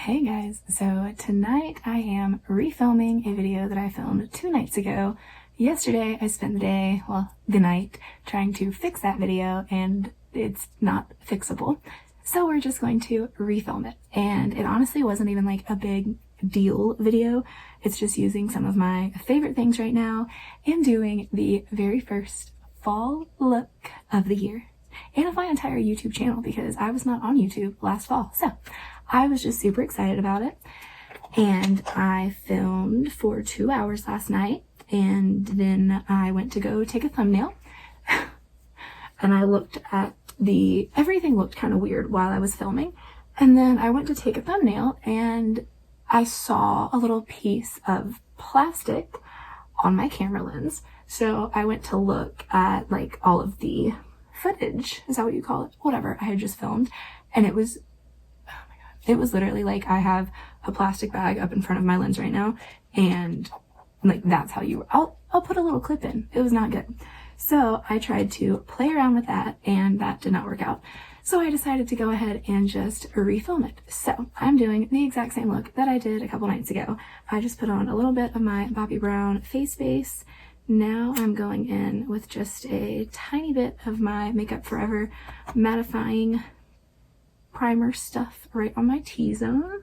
Hey guys, so tonight I am refilming a video that I filmed 2 nights ago. Yesterday I spent the night, trying to fix that video and it's not fixable. So we're just going to refilm it. And it honestly wasn't even like a big deal video. It's just using some of my favorite things right now and doing the very first fall look of the year. And of my entire YouTube channel because I was not on YouTube last fall. So I was just super excited about it. And I filmed for 2 hours last night. And then I went to go take a thumbnail. And I looked at everything looked kind of weird while I was filming. And then I went to take a thumbnail and I saw a little piece of plastic on my camera lens. So I went to look at like all of the footage, is that what you call it? Whatever I had just filmed. And it was, oh my God, it was literally like I have a plastic bag up in front of my lens right now. And like, that's how I'll put a little clip in. It was not good. So I tried to play around with that and that did not work out. So I decided to go ahead and just refilm it. So I'm doing the exact same look that I did a couple nights ago. I just put on a little bit of my Bobbi Brown face base. Now I'm going in with just a tiny bit of my Makeup Forever mattifying primer stuff right on my T-zone.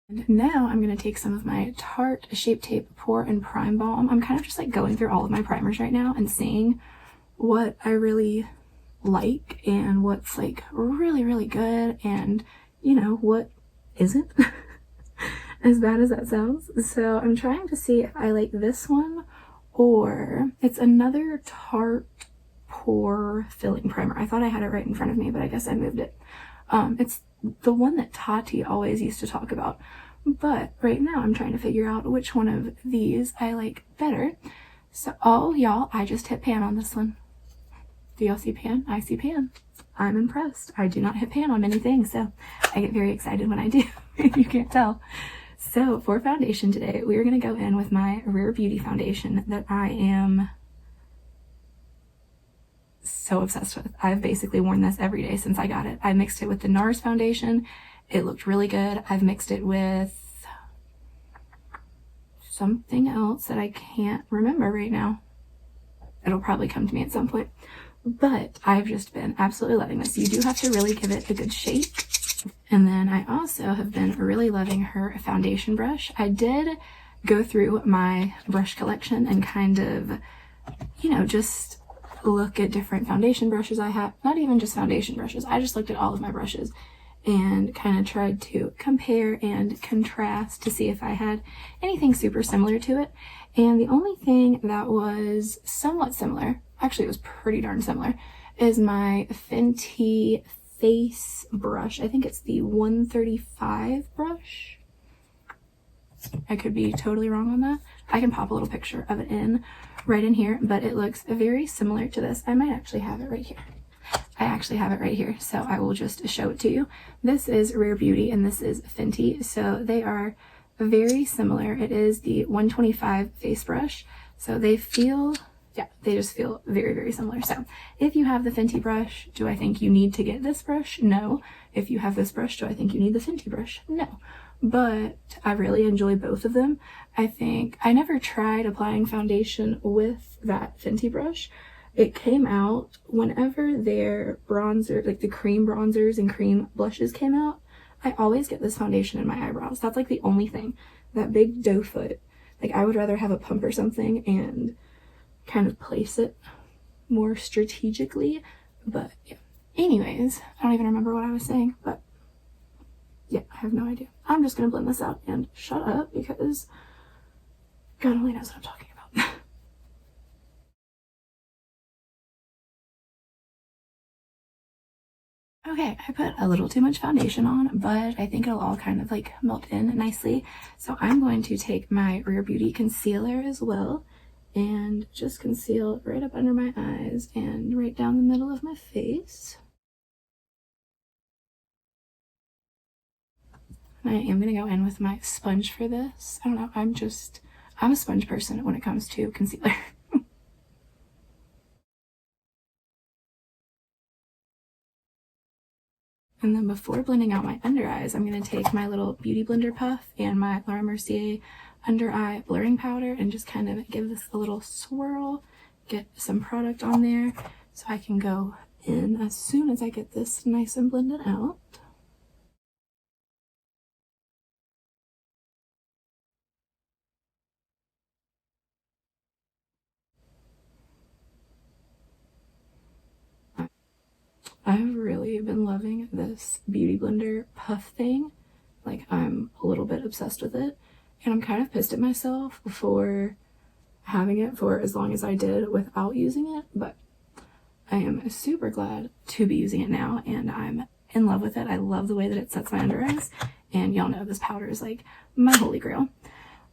And now I'm going to take some of my Tarte Shape Tape Pore and Prime Balm. I'm kind of just like going through all of my primers right now and seeing what I really like and what's like really, really good and, you know, what isn't. As bad as that sounds. So I'm trying to see if I like this one or it's another Tarte Pore Filling Primer. I thought I had it right in front of me, but I guess I moved it. It's the one that Tati always used to talk about. But right now I'm trying to figure out which one of these I like better. So, oh y'all, I just hit pan on this one. Do y'all see pan? I see pan. I'm impressed. I do not hit pan on many things, so I get very excited when I do, if you can't tell. So for foundation today, we are going to go in with my Rare Beauty foundation that I am so obsessed with. I've basically worn this every day since I got it. I mixed it with the NARS foundation. It looked really good. I've mixed it with something else that I can't remember right now. It'll probably come to me at some point. But I've just been absolutely loving this. You do have to really give it a good shake. And then I also have been really loving her foundation brush. I did go through my brush collection and kind of, you know, just look at different foundation brushes I have. Not even just foundation brushes. I just looked at all of my brushes and kind of tried to compare and contrast to see if I had anything super similar to it. And the only thing that was somewhat similar, actually it was pretty darn similar, is my Fenty face brush. I think it's the 135 brush. I could be totally wrong on that. I can pop a little picture of it right in here, but it looks very similar to this. I might actually have it right here. I actually have it right here, so I will just show it to you. This is Rare Beauty and this is Fenty, so they are very similar. It is the 125 face brush, so they just feel very, very similar. So if you have the Fenty brush, do I think you need to get this brush? No. If you have this brush, do I think you need the Fenty brush? No. But I really enjoy both of them. I think I never tried applying foundation with that Fenty brush. It came out whenever their bronzer, like the cream bronzers and cream blushes came out. I always get this foundation in my eyebrows. That's like the only thing. That big doe foot. Like I would rather have a pump or something and kind of place it more strategically. But yeah. Anyways, I don't even remember what I was saying, but yeah, I have no idea. I'm just gonna blend this out and shut up because God only knows what I'm talking about. Okay, I put a little too much foundation on, but I think it'll all kind of like melt in nicely. So I'm going to take my Rare Beauty concealer as well and just conceal right up under my eyes and right down the middle of my face. I am going to go in with my sponge for this. I don't know, I'm a sponge person when it comes to concealer. And then before blending out my under eyes, I'm going to take my little Beauty Blender puff and my Laura Mercier under eye blurring powder and just kind of give this a little swirl, get some product on there so I can go in as soon as I get this nice and blended out. I've really been loving this Beauty Blender puff thing. Like, I'm a little bit obsessed with it, and I'm kind of pissed at myself for having it for as long as I did without using it, but I am super glad to be using it now, and I'm in love with it. I love the way that it sets my under eyes, and y'all know this powder is like my holy grail.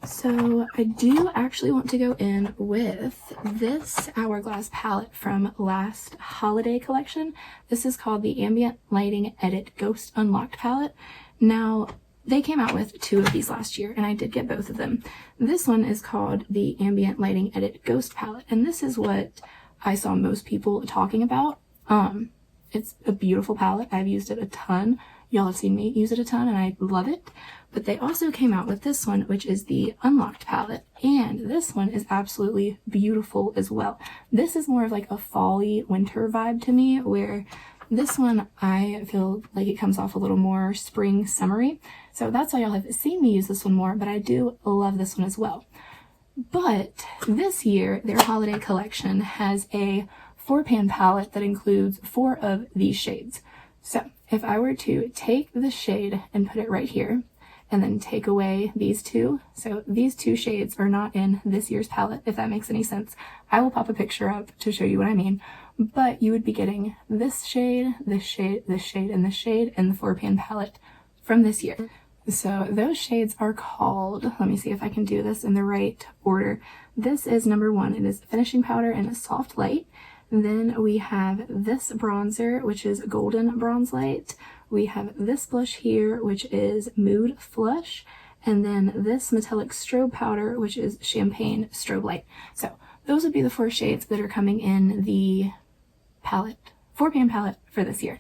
So I do actually want to go in with this Hourglass palette from last holiday collection. This is called the Ambient Lighting Edit Ghost Unlocked palette. Now, they came out with 2 of these last year, and I did get both of them. This one is called the Ambient Lighting Edit Ghost palette, and this is what I saw most people talking about. It's a beautiful palette. I've used it a ton. Y'all have seen me use it a ton, and I love it. But they also came out with this one, which is the Unlocked palette, and this one is absolutely beautiful as well. This is more of like a fall-y winter vibe to me, where this one I feel like it comes off a little more spring summery. So that's why y'all have seen me use this one more, but I do love this one as well. But this year, their holiday collection has a 4-pan palette that includes 4 of these shades. So if I were to take this shade and put it right here, and then take away these 2. So these 2 shades are not in this year's palette, if that makes any sense. I will pop a picture up to show you what I mean. But you would be getting this shade, this shade, this shade, and this shade in the 4-pan palette from this year. So those shades are called, let me see if I can do this in the right order. This is number 1. It is Finishing Powder in a Soft Light. Then we have this bronzer, which is Golden Bronze Light. We have this blush here, which is Mood Flush. And then this metallic strobe powder, which is Champagne Strobe Light. So those would be the 4 shades that are coming in the palette, 4-pan palette for this year.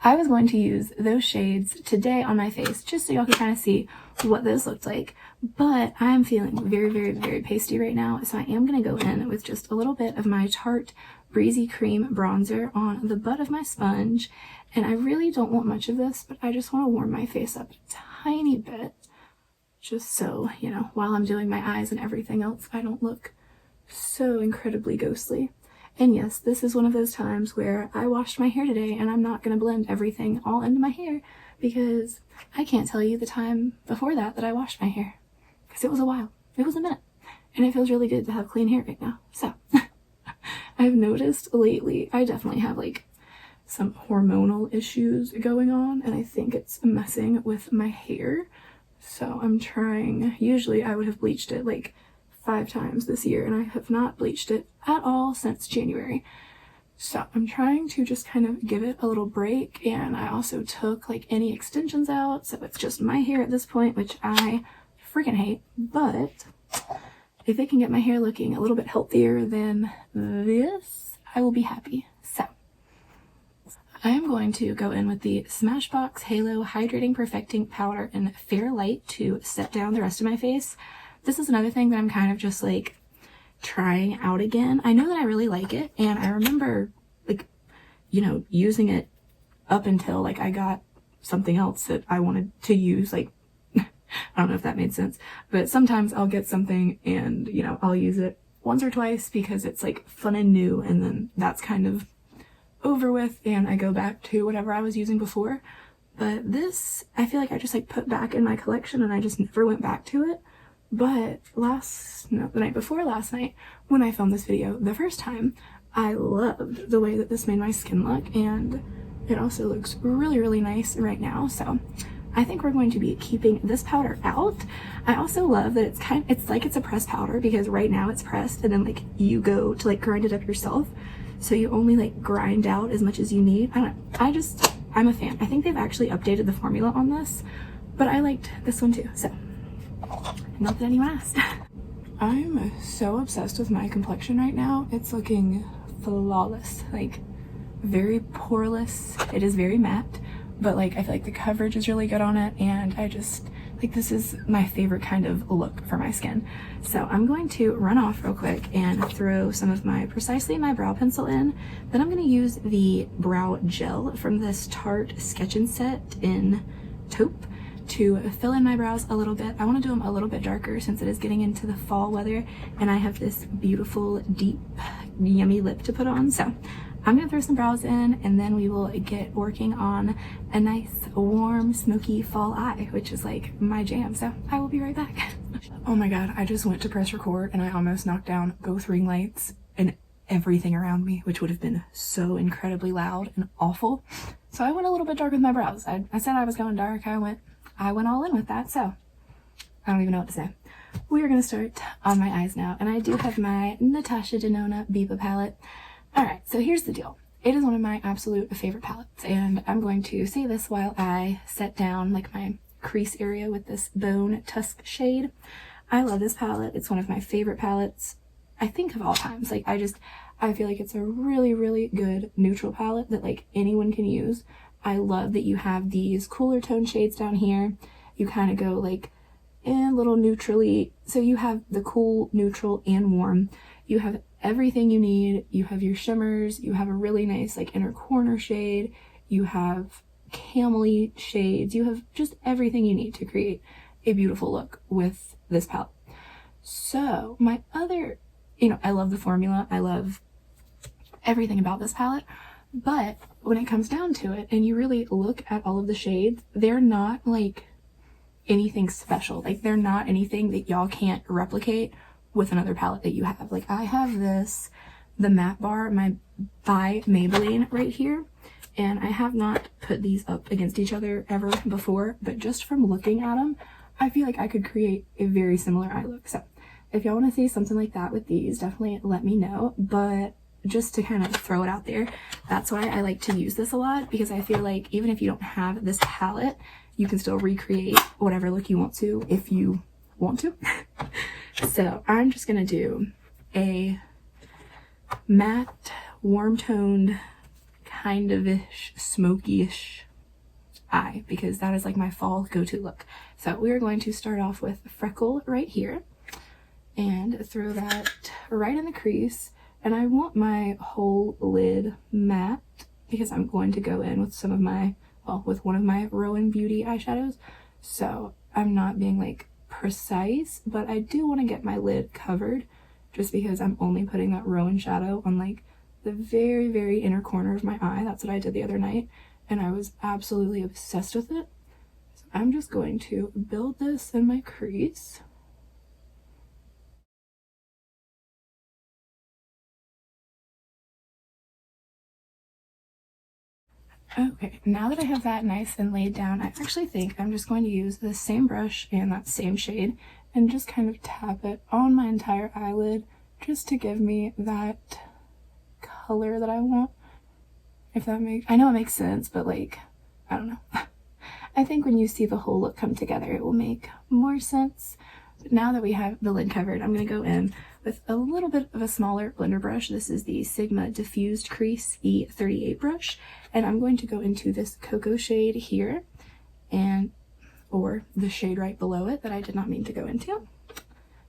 I was going to use those shades today on my face just so y'all can kind of see what those looked like. But I'm feeling very, very, very pasty right now. So I am going to go in with just a little bit of my Tarte Breezy Cream bronzer on the butt of my sponge. And I really don't want much of this, but I just want to warm my face up a tiny bit. Just so, you know, while I'm doing my eyes and everything else, I don't look so incredibly ghostly. And yes, this is one of those times where I washed my hair today and I'm not going to blend everything all into my hair because I can't tell you the time before that I washed my hair. Because it was a while. It was a minute. And it feels really good to have clean hair right now. So, I've noticed lately I definitely have like some hormonal issues going on, and I think it's messing with my hair. So I'm trying, usually I would have bleached it like 5 times this year, and I have not bleached it at all since January. So I'm trying to just kind of give it a little break, and I also took like any extensions out, so it's just my hair at this point, which I freaking hate, but if it can get my hair looking a little bit healthier than this, I will be happy. So I am going to go in with the Smashbox Halo Hydrating Perfecting Powder in Fair Light to set down the rest of my face. This is another thing that I'm kind of just like trying out again. I know that I really like it, and I remember like, you know, using it up until like I got something else that I wanted to use, like I don't know if that made sense, but sometimes I'll get something and, you know, I'll use it once or twice because it's like fun and new, and then that's kind of over with and I go back to whatever I was using before. But this, I feel like I just like put back in my collection and I just never went back to it. But the night before last night, when I filmed this video the first time, I loved the way that this made my skin look, and it also looks really, really nice right now. So I think we're going to be keeping this powder out. I also love that it's like it's a pressed powder, because right now it's pressed and then like you go to like grind it up yourself. So you only like grind out as much as you need. I don't know. I'm a fan. I think they've actually updated the formula on this, but I liked this one too. So not that anyone asked. I'm so obsessed with my complexion right now. It's looking flawless, like very poreless. It is very matte, but like I feel like the coverage is really good on it, and I just like this is my favorite kind of look for my skin. So I'm going to run off real quick and throw some of my Precisely My brow pencil in. Then I'm going to use the brow gel from this Tarte Sketch and Set in taupe to fill in my brows a little bit. I want to do them a little bit darker since it is getting into the fall weather, and I have this beautiful, deep, yummy lip to put on. So I'm gonna throw some brows in, and then we will get working on a nice, warm, smoky fall eye, which is like my jam. So I will be right back. Oh my god, I just went to press record and I almost knocked down both ring lights and everything around me, which would have been so incredibly loud and awful. So I went a little bit dark with my brows. I said I was going dark. I went all in with that. So I don't even know what to say. We are gonna start on my eyes now, and I do have my Natasha Denona Biba palette. Alright, so here's the deal. It is one of my absolute favorite palettes, and I'm going to say this while I set down like my crease area with this Bone Tusk shade. I love this palette. It's one of my favorite palettes, I think, of all times. Like, I feel like it's a really, really good neutral palette that like anyone can use. I love that you have these cooler tone shades down here. You kind of go like in a little neutrally. So you have the cool, neutral, and warm. You have everything you need. You have your shimmers. You have a really nice like inner corner shade. You have camely shades. You have just everything you need to create a beautiful look with this palette. So my other, I love the formula. I love everything about this palette. But when it comes down to it and you really look at all of the shades, they're not like anything special. Like, they're not anything that y'all can't replicate with another palette that you have. Like, I have the matte bar by Maybelline right here, and I have not put these up against each other ever before, but just from looking at them, I feel like I could create a very similar eye look. So if y'all want to see something like that with these, definitely let me know. But just to kind of throw it out there, that's why I like to use this a lot, because I feel like even if you don't have this palette, you can still recreate whatever look you want to if you want to. So I'm just gonna do a matte, warm-toned, kind of-ish, smoky-ish eye, because that is like my fall go-to look. So we are going to start off with Freckle right here and throw that right in the crease. And I want my whole lid matte because I'm going to go in with some of my, with one of my Rowan Beauty eyeshadows. So I'm not being like precise, but I do want to get my lid covered just because I'm only putting that Rowan shadow on like the very, very inner corner of my eye. That's what I did the other night, and I was absolutely obsessed with it. So I'm just going to build this in my crease. Okay, now that I have that nice and laid down, I actually think I'm just going to use the same brush and that same shade and just kind of tap it on my entire eyelid just to give me that color that I want. If that makes, I know it makes sense, but like, I don't know. I think when you see the whole look come together, it will make more sense. But now that we have the lid covered, I'm going to go in with a little bit of a smaller blender brush. This is the Sigma Diffused Crease E38 brush, and I'm going to go into this cocoa shade here, or the shade right below it that I did not mean to go into.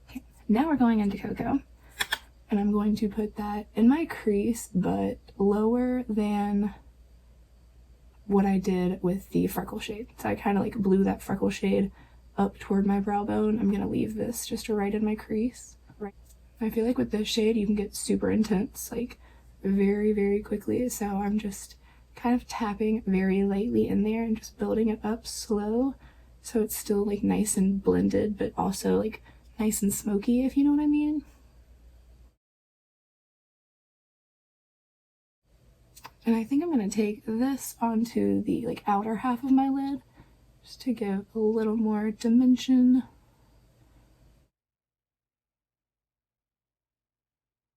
Okay, now we're going into cocoa, and I'm going to put that in my crease, but lower than what I did with the freckle shade. So I kind of like blew that freckle shade up toward my brow bone. I'm gonna leave this just right in my crease. I feel like with this shade you can get super intense like very, very quickly, so I'm just kind of tapping very lightly in there and just building it up slow so it's still like nice and blended, but also like nice and smoky, if you know what I mean. And I think I'm going to take this onto the like outer half of my lid just to give a little more dimension.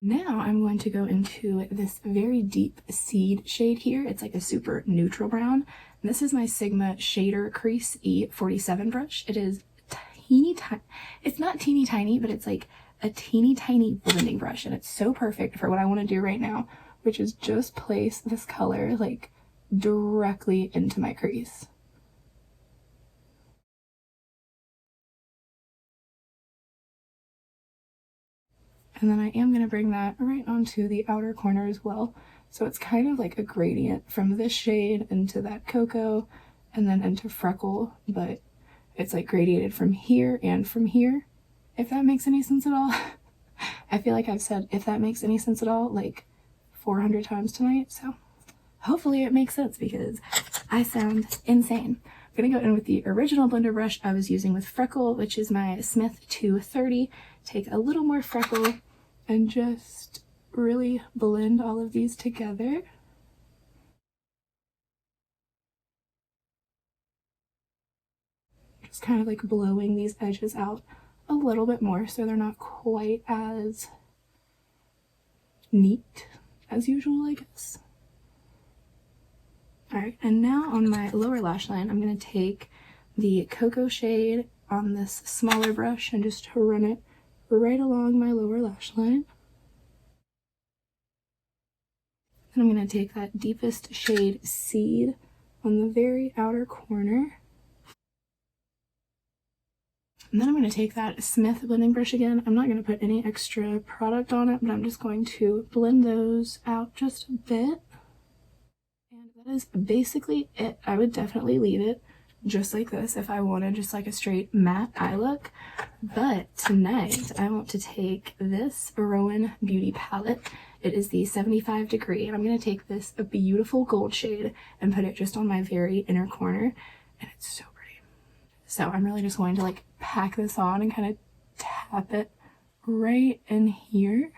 Now I'm going to go into this very deep seed shade here. It's like a super neutral brown. And this is my Sigma Shader Crease E47 brush. It is teeny tiny. It's not teeny tiny, but it's like a teeny tiny blending brush. And it's so perfect for what I want to do right now, which is just place this color like directly into my crease. And then I am going to bring that right onto the outer corner as well. So it's kind of like a gradient from this shade into that cocoa and then into freckle, but it's like gradiated from here and from here, if that makes any sense at all. I feel like I've said if that makes any sense at all like 400 times tonight, so hopefully it makes sense because I sound insane. I'm gonna go in with the original blender brush I was using with Freckle, which is my Smith 230. Take a little more Freckle and just really blend all of these together. Just kind of like blowing these edges out a little bit more so they're not quite as neat as usual, I guess. Alright, and now on my lower lash line, I'm going to take the cocoa shade on this smaller brush and just run it right along my lower lash line. And I'm going to take that deepest shade Seed on the very outer corner. And then I'm going to take that Smith blending brush again. I'm not going to put any extra product on it, but I'm just going to blend those out just a bit. And that is basically it. I would definitely leave it just like this if I wanted just like a straight matte eye look. But tonight I want to take this Rowan Beauty palette. It is the 75 degree, and I'm going to take this beautiful gold shade and put it just on my very inner corner, and it's so pretty. So I'm really just going to like pack this on and kind of tap it right in here.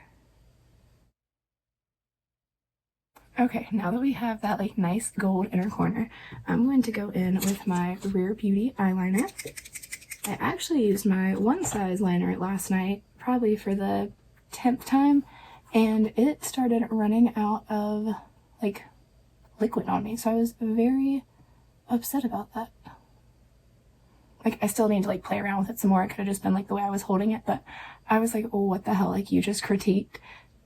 Okay, now that we have that like nice gold inner corner, I'm going to go in with my Rare Beauty eyeliner. I actually used my one size liner last night, probably for the 10th time, and it started running out of like liquid on me, so I was very upset about that. Like, I still need to like play around with it some more. It could have just been like the way I was holding it, but I was like, oh, what the hell, like you just critiqued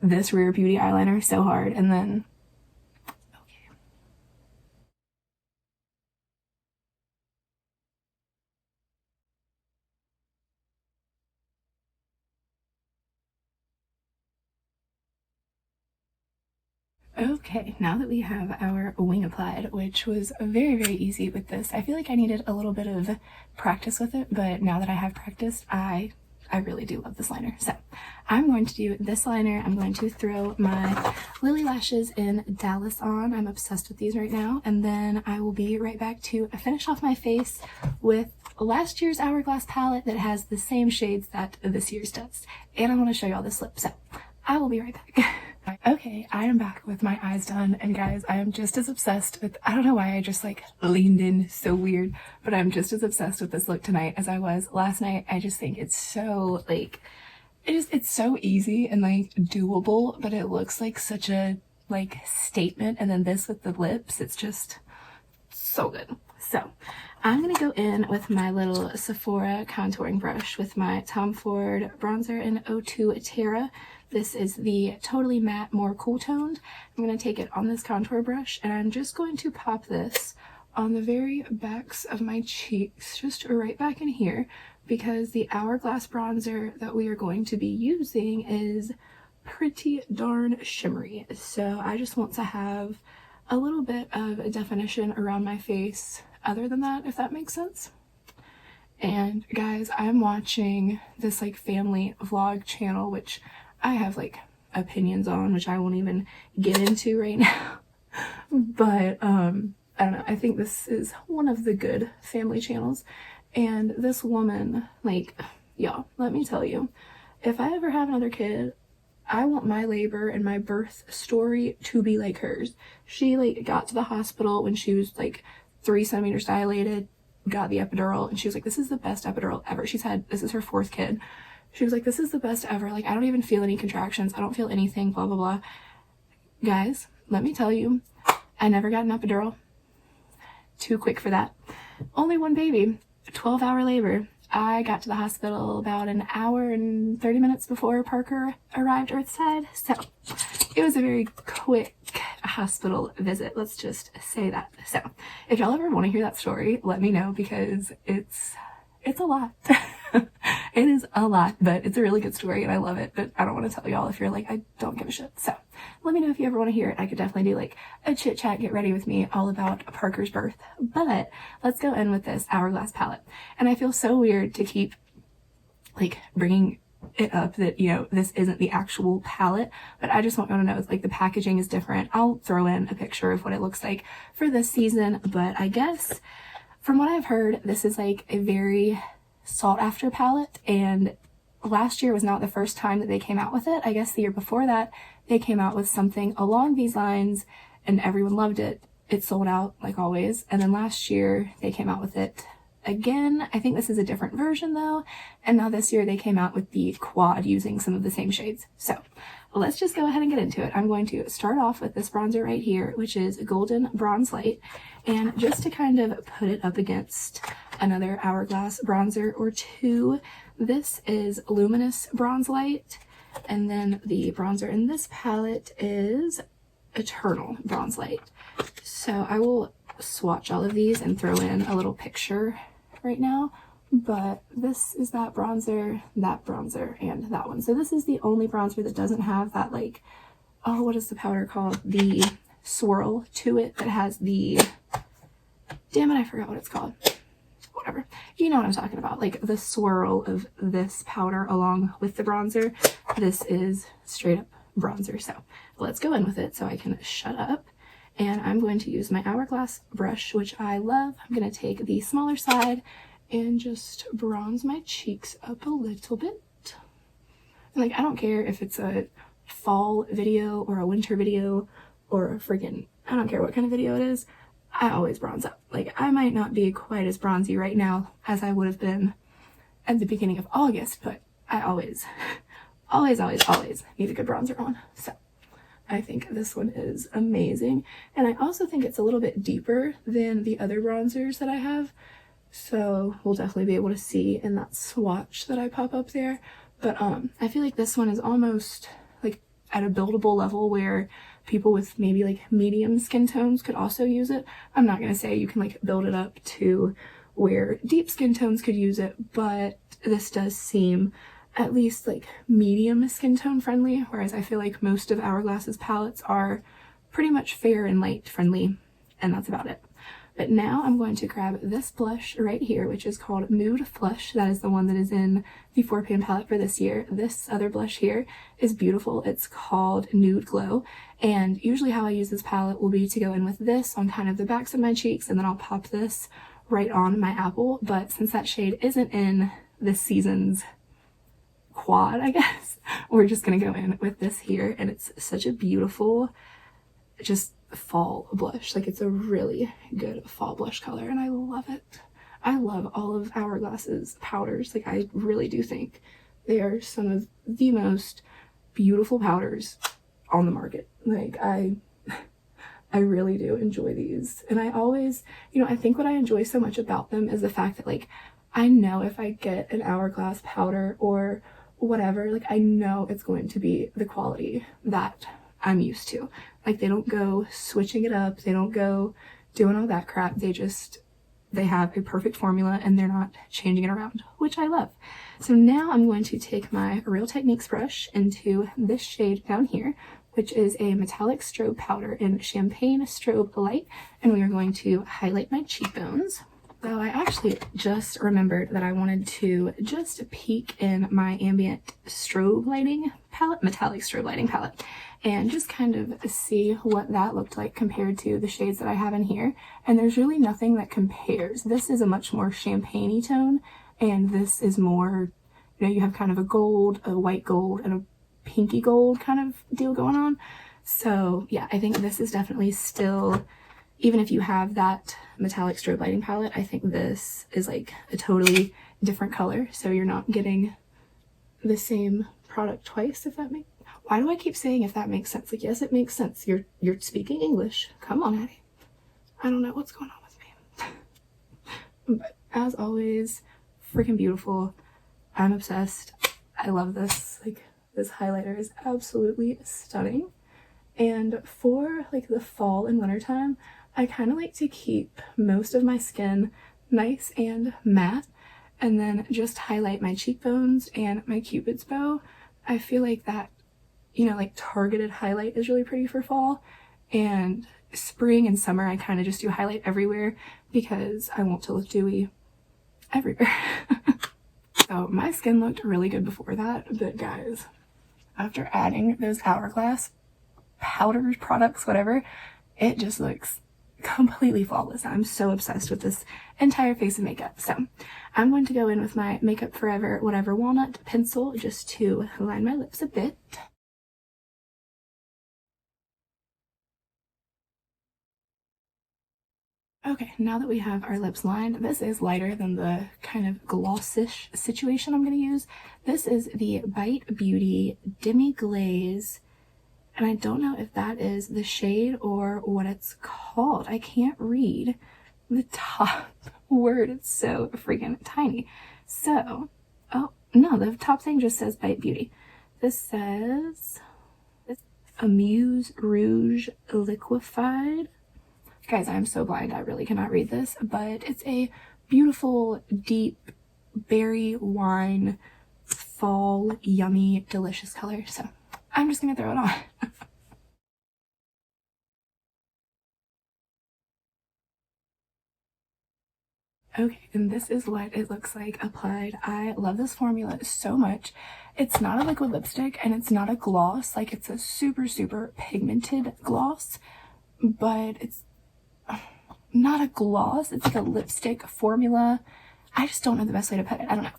this Rare Beauty eyeliner so hard, and then okay, now that we have our wing applied, which was very, very easy with this, I feel like I needed a little bit of practice with it, but now that I have practiced, I really do love this liner. So I'm going to do this liner. I'm going to throw my Lily Lashes in Dallas on. I'm obsessed with these right now. And then I will be right back to finish off my face with last year's Hourglass palette that has the same shades that this year's does. And I want to show you all this lip. So I will be right back. Okay, I am back with my eyes done, and guys, I am just as obsessed with, I don't know why I just like leaned in so weird, but I'm just as obsessed with this look tonight as I was last night. I just think it's so like, it's so easy and like doable, but it looks like such a like statement. And then this with the lips, it's just so good. So I'm gonna go in with my little Sephora contouring brush with my Tom Ford bronzer in 02 Terra. This is the Totally Matte, more cool toned. I'm going to take it on this contour brush, and I'm just going to pop this on the very backs of my cheeks, just right back in here, because the Hourglass bronzer that we are going to be using is pretty darn shimmery. So I just want to have a little bit of definition around my face other than that, if that makes sense. And guys, I'm watching this like family vlog channel, which I have like opinions on, which I won't even get into right now. But I don't know, I think this is one of the good family channels. And this woman, like, y'all, let me tell you, if I ever have another kid, I want my labor and my birth story to be like hers. She like got to the hospital when she was like 3 centimeters dilated, got the epidural, and she was like, this is the best epidural ever. This is her 4th kid. She was like, this is the best ever. Like, I don't even feel any contractions. I don't feel anything, blah, blah, blah. Guys, let me tell you, I never got an epidural. Too quick for that. Only one baby, 12-hour labor. I got to the hospital about an hour and 30 minutes before Parker arrived Earthside. So it was a very quick hospital visit. Let's just say that. So if y'all ever want to hear that story, let me know, because it's a lot. It is a lot, but it's a really good story and I love it. But I don't want to tell y'all if you're like, I don't give a shit. So let me know if you ever want to hear it. I could definitely do like a chit chat, get ready with me, all about Parker's birth. But let's go in with this Hourglass palette. And I feel so weird to keep like bringing it up that, you know, this isn't the actual palette, but I just want you to know it's like the packaging is different. I'll throw in a picture of what it looks like for this season, but I guess from what I've heard, this is like a very sought after palette, and last year was not the first time that they came out with it. I guess the year before that they came out with something along these lines and everyone loved it. It sold out like always, and then last year they came out with it again. I think this is a different version though, and now this year they came out with the quad using some of the same shades. So let's just go ahead and get into it. I'm going to start off with this bronzer right here, which is Golden Bronze Light, and just to kind of put it up against another Hourglass bronzer or two, this is Luminous Bronze Light, and then the bronzer in this palette is Eternal Bronze Light. So I will swatch all of these and throw in a little picture right now, but this is that bronzer, and that one. So this is the only bronzer that doesn't have that, like, oh, what is the powder called? The swirl to it that has the, damn it, I forgot what it's called. Whatever. You know what I'm talking about. Like the swirl of this powder along with the bronzer. This is straight up bronzer. So let's go in with it so I can shut up. And I'm going to use my Hourglass brush, which I love. I'm going to take the smaller side and just bronze my cheeks up a little bit. And like, I don't care if it's a fall video or a winter video or a friggin', I don't care what kind of video it is. I always bronze up. Like, I might not be quite as bronzy right now as I would have been at the beginning of August, but I always need a good bronzer on. So I think this one is amazing. And I also think it's a little bit deeper than the other bronzers that I have. So we'll definitely be able to see in that swatch that I pop up there. But I feel like this one is almost like at a buildable level where people with maybe like medium skin tones could also use it. I'm not going to say you can like build it up to where deep skin tones could use it, but this does seem at least like medium skin tone friendly, whereas I feel like most of Hourglass's palettes are pretty much fair and light friendly, and that's about it. But now I'm going to grab this blush right here, which is called Mood Flush. That is the one that is in the 4pan palette for this year. This other blush here is beautiful. It's called Nude Glow, and usually how I use this palette will be to go in with this on kind of the backs of my cheeks, and then I'll pop this right on my apple. But since that shade isn't in this season's quad, I guess, we're just gonna go in with this here, and it's such a beautiful just fall blush. Like, it's a really good fall blush color and I love it. I love all of Hourglass's powders. Like, I really do think they are some of the most beautiful powders on the market. Like, I really do enjoy these, and I always, you know, I think what I enjoy so much about them is the fact that, like, I know if I get an Hourglass powder or whatever, like, I know it's going to be the quality that I'm used to. Like, they don't go switching it up, they don't go doing all that crap, they have a perfect formula and they're not changing it around, which I love. So now I'm going to take my Real Techniques brush into this shade down here, which is a metallic strobe powder in Champagne Strobe Light, and we are going to highlight my cheekbones. So I actually just remembered that I wanted to just peek in my ambient strobe lighting palette, metallic strobe lighting palette, and just kind of see what that looked like compared to the shades that I have in here. And there's really nothing that compares. This is a much more champagne-y tone, and this is more, you know, you have kind of a gold, a white gold, and a pinky gold kind of deal going on. So yeah, I think this is definitely still, even if you have that metallic strobe lighting palette, I think this is like a totally different color, so you're not getting the same product twice, if that makes, why do I keep saying if that makes sense? Like, yes, it makes sense. You're speaking English. Come on, Hattie. I don't know what's going on with me. But as always, freaking beautiful. I'm obsessed. I love this. Like, this highlighter is absolutely stunning. And for like the fall and winter time, I kind of like to keep most of my skin nice and matte and then just highlight my cheekbones and my cupid's bow. I feel like that, you know, like targeted highlight is really pretty for fall. And spring and summer, I kind of just do highlight everywhere because I want to look dewy everywhere. So my skin looked really good before that, but guys, after adding those Hourglass powders, products, whatever, it just looks completely flawless. I'm so obsessed with this entire face of makeup. So I'm going to go in with my Makeup Forever Whatever Walnut pencil just to line my lips a bit. Okay, now that we have our lips lined, this is lighter than the kind of glossish situation I'm going to use. This is the Bite Beauty Demi Glaze, and I don't know if that is the shade or what it's called. I can't read the top word. It's so freaking tiny. So, oh, no, the top thing just says Bite Beauty. This says Amuse Rouge Liquefied. Guys, I'm so blind, I really cannot read this, but it's a beautiful, deep berry wine, fall, yummy, delicious color. So I'm just gonna throw it on. Okay, and this is what it looks like applied. I love this formula so much. It's not a liquid lipstick and it's not a gloss. Like, it's a super, super pigmented gloss, but it's not a gloss. It's like a lipstick formula. I just don't know the best way to put it. I don't know.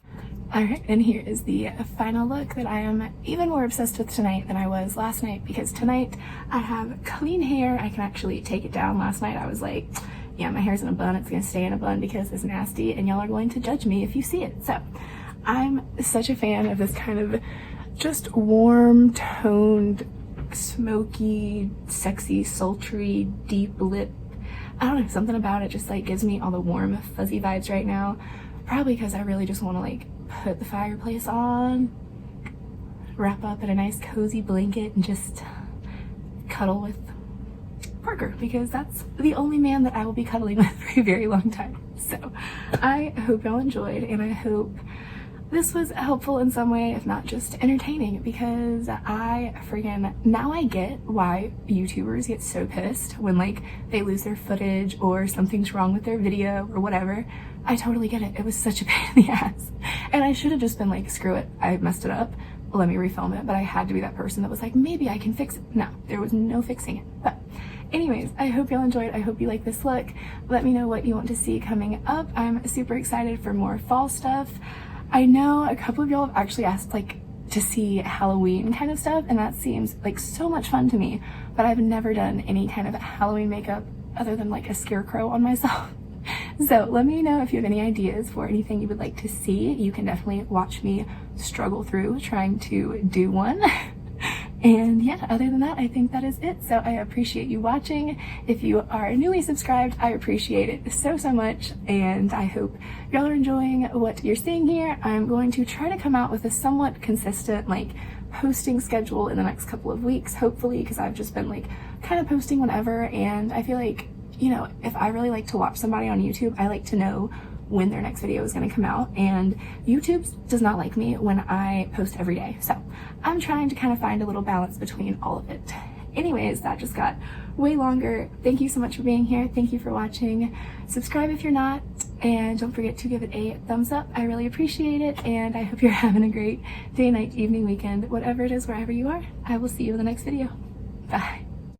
Alright, and here is the final look that I am even more obsessed with tonight than I was last night, because tonight I have clean hair. I can actually take it down. Last night I was like, yeah, my hair's in a bun. It's gonna stay in a bun because it's nasty and y'all are going to judge me if you see it. So I'm such a fan of this kind of just warm toned, smoky, sexy, sultry, deep lip. I don't know, something about it just like gives me all the warm, fuzzy vibes right now. Probably because I really just want to like put the fireplace on, wrap up in a nice cozy blanket, and just cuddle with Parker, because that's the only man that I will be cuddling with for a very long time. So I hope y'all enjoyed, and I hope this was helpful in some way, if not just entertaining, because now I get why YouTubers get so pissed when like they lose their footage or something's wrong with their video or whatever. I totally get it. It was such a pain in the ass. And I should have just been like, screw it, I messed it up, let me refilm it. But I had to be that person that was like, maybe I can fix it. No, there was no fixing it. But anyways, I hope y'all enjoyed. I hope you like this look. Let me know what you want to see coming up. I'm super excited for more fall stuff. I know a couple of y'all have actually asked like to see Halloween kind of stuff, and that seems like so much fun to me, but I've never done any kind of Halloween makeup other than like a scarecrow on myself. So let me know if you have any ideas for anything you would like to see. You can definitely watch me struggle through trying to do one. And yeah, other than that, I think that is it. So I appreciate you watching. If you are newly subscribed, I appreciate it so, so much. And I hope y'all are enjoying what you're seeing here. I'm going to try to come out with a somewhat consistent, like, posting schedule in the next couple of weeks, hopefully, because I've just been, like, kind of posting whenever. And I feel like, you know, if I really like to watch somebody on YouTube, I like to know when their next video is going to come out, and YouTube does not like me when I post every day. So I'm trying to kind of find a little balance between all of it. Anyways, that just got way longer. Thank you so much for being here. Thank you for watching. Subscribe if you're not, and don't forget to give it a thumbs up. I really appreciate it, and I hope you're having a great day, night, evening, weekend, whatever it is, wherever you are. I will see you in the next video. Bye.